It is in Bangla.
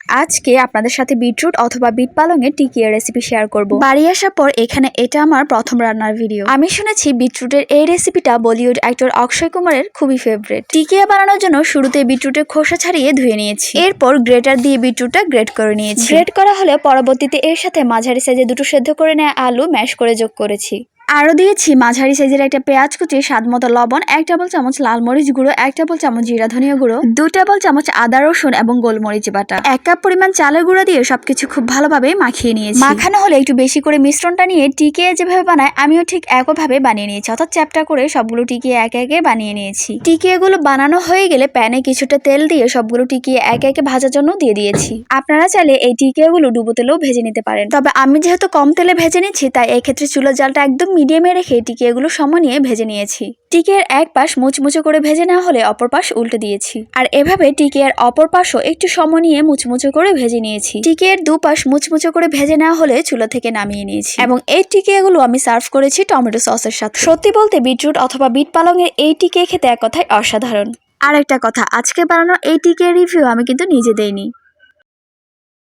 আজকে আপনাদের সাথে বিটরুট অথবা বিট পালংয়ের টিকিয়া রেসিপি শেয়ার করব। বাড়ি আসার পর এখানে এটা আমার প্রথম রান্নার ভিডিও। আমি শুনেছি বিটরুটের এই রেসিপিটা বলিউড অ্যাক্টর অক্ষয় কুমারের খুবই ফেভারিট। টিকিয়া বানানোর জন্য শুরুতে বিটরুটের খোসা ছাড়িয়ে ধুয়ে নিয়েছি। এরপর গ্রেটার দিয়ে বিটরুটটা গ্রেট করে নিয়েছি। গ্রেট করা হলে পরবর্তীতে এর সাথে মাঝারি সাইজে দুটো সেদ্ধ করে নেওয়া আলু ম্যাশ করে যোগ করেছি। আরও দিয়েছি মাঝারি সাইজের একটা পেঁয়াজ কুচি, স্বাদ মতো লবণ, 1 টেবিল চামচ লাল মরিচ গুঁড়ো, 1 টেবিল চামচ জিরা ধনিয়া গুঁড়ো, 2 টেবিল চামচ আদা রসুন এবং গোলমরিচ বাটা, 1 কাপ পরিমাণ চালের গুঁড়া দিয়ে সবকিছু খুব ভালোভাবে মাখিয়ে নিয়েছি। মাখানো হলে একটু বেশি করে মিশ্রণটা নিয়ে টিকিয়া যেভাবে বানায় আমিও ঠিক একইভাবে বানিয়ে নিয়েছি, অর্থাৎ চ্যাপটা করে সবগুলো টিকিয়া একে একে বানিয়ে নিয়েছি। টিকিয়াগুলো বানানো হয়ে গেলে প্যানে কিছুটা তেল দিয়ে সবগুলো টিকিয়া একে একে ভাজার জন্য দিয়ে দিয়েছি। আপনারা চাইলে এই টিকিয়াগুলো ডুবো তেলেও ভেজে নিতে পারেন, তবে আমি যেহেতু কম তেলে ভেজে নিচ্ছি তাই এই ক্ষেত্রে চুলার জালটা একদম মিডিয়ামে রেখে টিকিয়াগুলো সময় নিয়ে ভেজে নিয়েছি। টিকিয়ার এক পাশ মুচমুচে করে ভেজে নেওয়া হলে অপর পাশ উল্টে দিয়েছি, আর এভাবে টিকিয়ার অপর পাশও একটু সময় নিয়ে মুচমুচে করে ভেজে নিয়েছি। টিকিয়ার দুপাশ মুচমুচে করে ভেজে নেওয়া হলে চুলা থেকে নামিয়ে নিয়েছি এবং এই টিকিয়াগুলো আমি সার্ভ করেছি টমেটো সসের সাথে। সত্যি বলতে বিটরুট অথবা বিট পালংয়ের এই টিকিয়া খেতে এক কথায় অসাধারণ। আর একটা কথা, আজকে বানানো এই টিকিয়ার রিভিউ আমি কিন্তু নিজে দেইনি।